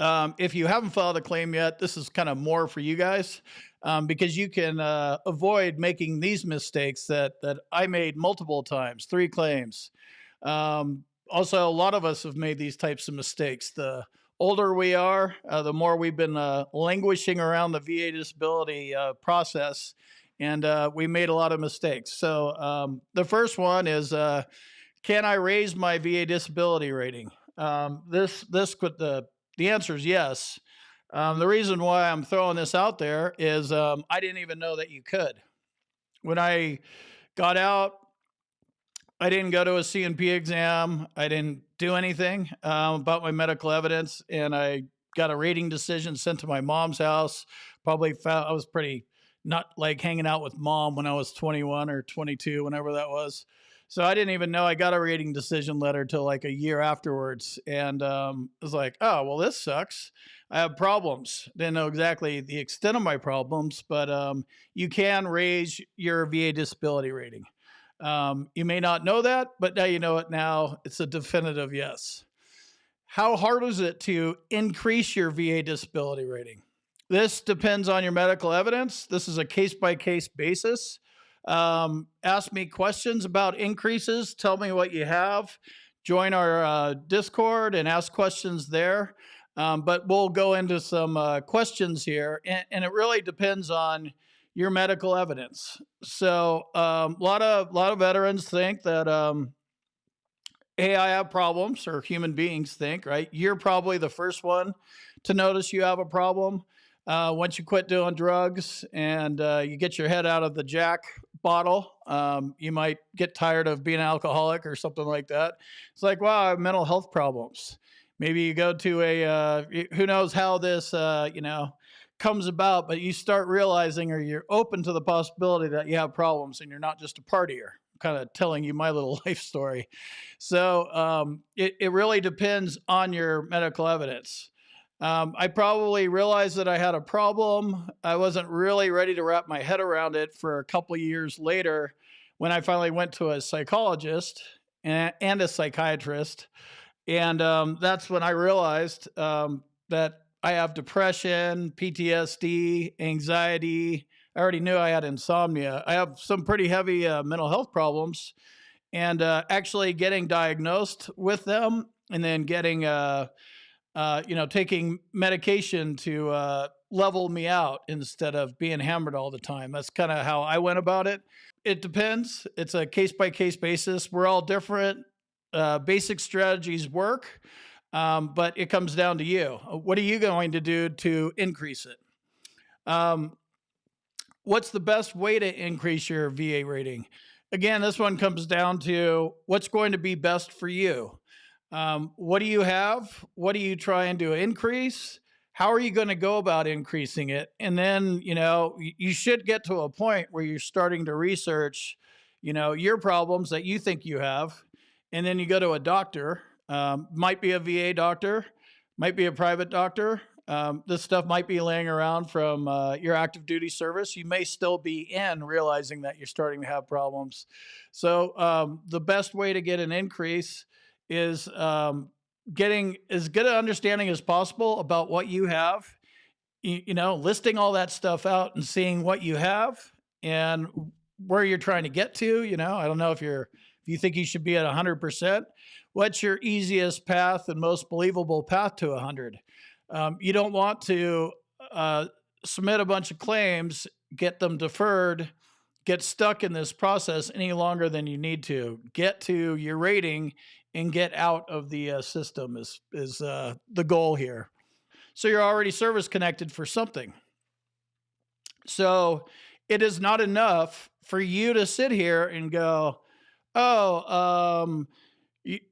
If you haven't filed a claim yet, this is kind of more for you guys because you can avoid making these mistakes that I made multiple times, 3 claims. Also, a lot of us have made these types of mistakes. The older we are, the more we've been languishing around the VA disability process, and we made a lot of mistakes. So the first one is, can I raise my VA disability rating? This could the answer is yes. The reason why I'm throwing this out there is I didn't even know that you could. When I got out, I didn't go to a CNP exam. I didn't do anything about my medical evidence, and I got a rating decision sent to my mom's house. Probably found I was pretty not like hanging out with mom when I was 21 or 22, whenever that was. So I didn't even know I got a rating decision letter till like a year afterwards, and it was like, oh well, this sucks. I have problems. Didn't know exactly the extent of my problems, but you can raise your VA disability rating. You may not know that, but now you know it now. It's a definitive yes. How hard is it to increase your VA disability rating? This depends on your medical evidence. This is a case by case basis. Ask me questions about increases. Tell me what you have. Join our Discord and ask questions there. But we'll go into some questions here, and it really depends on your medical evidence. So a lot of veterans think that hey, I have problems, or human beings think, right? You're probably the first one to notice you have a problem. Once you quit doing drugs and you get your head out of the Jack bottle, you might get tired of being an alcoholic or something like that. It's like, wow, I have mental health problems. Maybe you go to who knows how this, comes about, but you start realizing, or you're open to the possibility that you have problems and you're not just a partier. Kind of telling you my little life story. So it really depends on your medical evidence. I probably realized that I had a problem. I wasn't really ready to wrap my head around it for a couple of years later when I finally went to a psychologist and a psychiatrist. And that's when I realized that I have depression, PTSD, anxiety. I already knew I had insomnia. I have some pretty heavy mental health problems, and actually getting diagnosed with them, and then getting, taking medication to level me out instead of being hammered all the time. That's kind of how I went about it. It depends. It's a case by case basis. We're all different. Basic strategies work, but it comes down to you. What are you going to do to increase it? What's the best way to increase your VA rating? Again, this one comes down to what's going to be best for you. What do you have? What are you trying to increase? How are you going to go about increasing it? And then, you should get to a point where you're starting to research, your problems that you think you have. And then you go to a doctor, might be a VA doctor, might be a private doctor. This stuff might be laying around from your active duty service. You may still be in realizing that you're starting to have problems. So the best way to get an increase is getting as good an understanding as possible about what you have, listing all that stuff out and seeing what you have and where you're trying to get to. I don't know if you think you should be at 100%, what's your easiest path and most believable path to 100? You don't want to submit a bunch of claims, get them deferred, get stuck in this process any longer than you need to. Get to your rating and get out of the system is the goal here. So you're already service connected for something. So it is not enough for you to sit here and go, oh,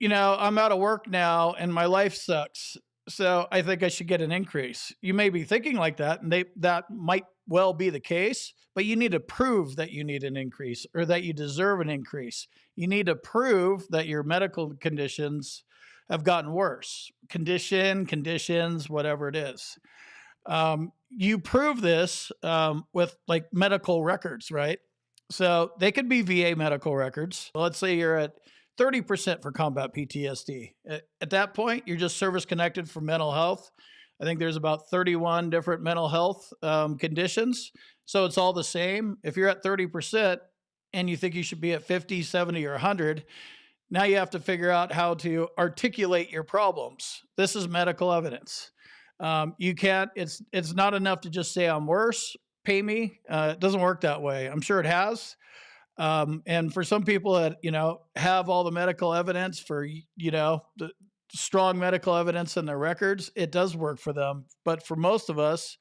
I'm out of work now and my life sucks. So I think I should get an increase. You may be thinking like that, and that might well be the case, but you need to prove that you need an increase or that you deserve an increase. You need to prove that your medical conditions have gotten worse. Conditions, whatever it is. You prove this with like medical records, right? So they could be VA medical records. Let's say you're at 30% for combat PTSD. At that point, you're just service connected for mental health. I think there's about 31 different mental health conditions. So it's all the same. If you're at 30% and you think you should be at 50, 70, or 100, now you have to figure out how to articulate your problems. This is medical evidence. You can't, it's not enough to just say I'm worse, pay me. It doesn't work that way. I'm sure it has. And for some people that, have all the medical evidence for, the strong medical evidence in their records, it does work for them. But for most of us,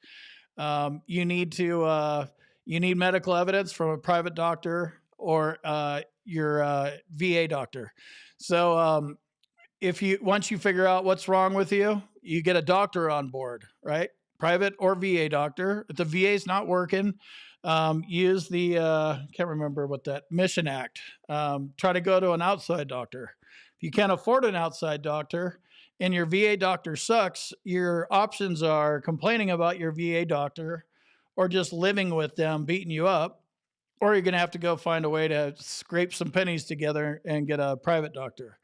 you need medical evidence from a private doctor or your VA doctor. So once you figure out what's wrong with you, you get a doctor on board, right? Private or VA doctor. If the VA is not working, use the can't remember what that Mission Act. Try to go to an outside doctor. If you can't afford an outside doctor and your VA doctor sucks, your options are complaining about your VA doctor or just living with them beating you up, or you're going to have to go find a way to scrape some pennies together and get a private doctor.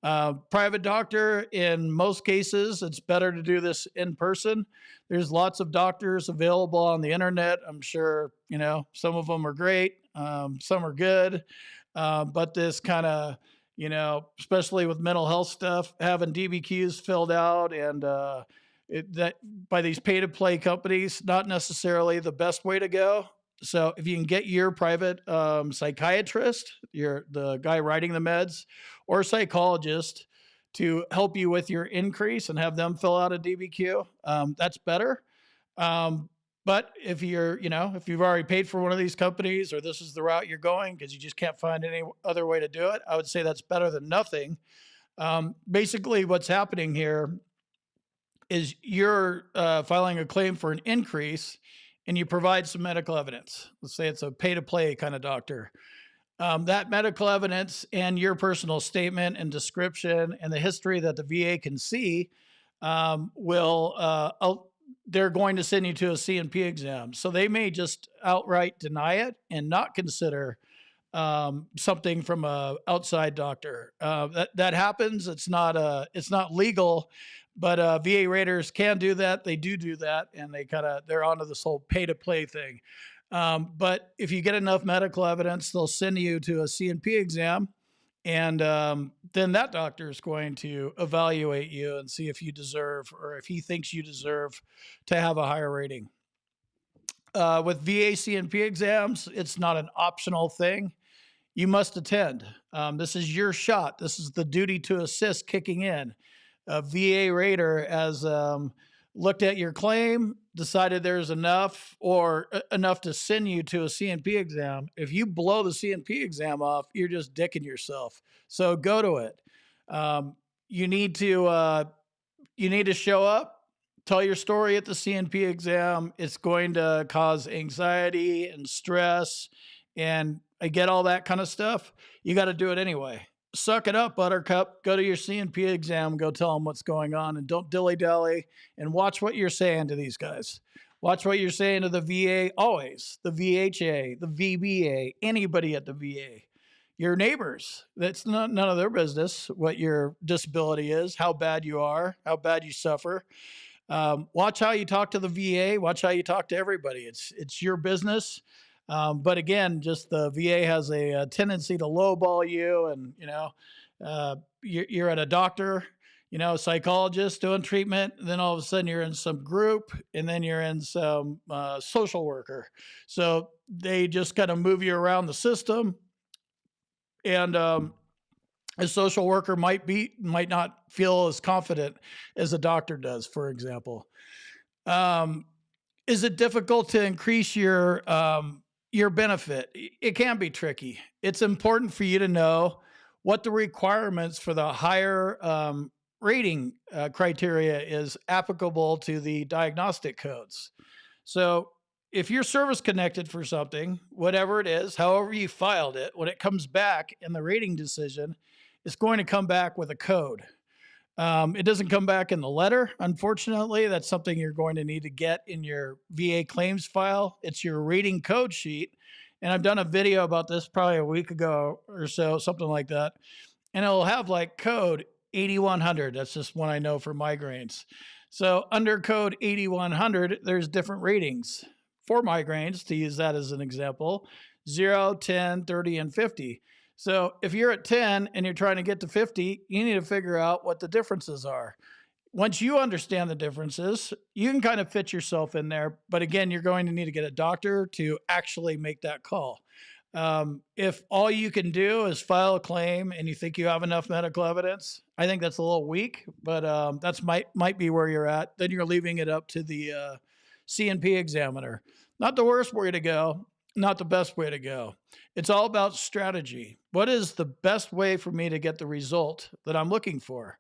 Private doctor, in most cases, it's better to do this in person. There's lots of doctors available on the internet. I'm sure, some of them are great. Some are good. But this kind of, especially with mental health stuff, having DBQs filled out and that by these pay to play companies, not necessarily the best way to go. So if you can get your private psychiatrist, the guy writing the meds, or psychologist to help you with your increase and have them fill out a DBQ, that's better. But if if you've already paid for one of these companies or this is the route you're going because you just can't find any other way to do it, I would say that's better than nothing. Basically, what's happening here is you're filing a claim for an increase and you provide some medical evidence. Let's say it's a pay-to-play kind of doctor. That medical evidence and your personal statement and description and the history that the VA can see they're going to send you to a CNP exam. So they may just outright deny it and not consider something from a outside doctor. That happens. It's not legal, but VA raters can do that. They do that, and they're onto this whole pay to play thing. But if you get enough medical evidence, they'll send you to a CNP exam, and then that doctor is going to evaluate you and see if you deserve, or if he thinks you deserve, to have a higher rating. With VA CNP exams, it's not an optional thing. You must attend. This is your shot. This is the duty to assist kicking in. A VA rater has looked at your claim, decided there's enough or enough to send you to a CNP exam. If you blow the CNP exam off, you're just dicking yourself. So go to it. You need to show up, tell your story at the CNP exam. It's going to cause anxiety and stress, and I get all that kind of stuff. You got to do it anyway. Suck it up, Buttercup. Go to your CNP exam, go tell them what's going on, and don't dilly-dally, and watch what you're saying to these guys. Watch what you're saying to the VA always, the VHA, the VBA, anybody at the VA. Your neighbors, that's none of their business what your disability is, how bad you are, how bad you suffer. Watch how you talk to the VA. Watch how you talk to everybody. It's your business. But again, just the VA has a tendency to lowball you, and you're at a doctor, psychologist doing treatment, and then all of a sudden you're in some group, and then you're in some social worker. So they just kind of move you around the system, and a social worker might not feel as confident as a doctor does, for example. Is it difficult to increase your benefit? It can be tricky. It's important for you to know what the requirements for the higher rating criteria is applicable to the diagnostic codes. So if you're service connected for something, whatever it is, however you filed it, when it comes back in the rating decision, it's going to come back with a code. It doesn't come back in the letter, unfortunately. That's something you're going to need to get in your VA claims file. It's your rating code sheet. And I've done a video about this probably a week ago or so, something like that. And it'll have like code 8100. That's just one I know for migraines. So under code 8100, there's different ratings for migraines, to use that as an example: 0, 10, 30, and 50. So if you're at 10 and you're trying to get to 50, you need to figure out what the differences are. Once you understand the differences, you can kind of fit yourself in there. But again, you're going to need to get a doctor to actually make that call. If all you can do is file a claim and you think you have enough medical evidence, I think that's a little weak, but that's might be where you're at. Then you're leaving it up to the C&P examiner. Not the worst way to go, not the best way to go. It's all about strategy. What is the best way for me to get the result that I'm looking for?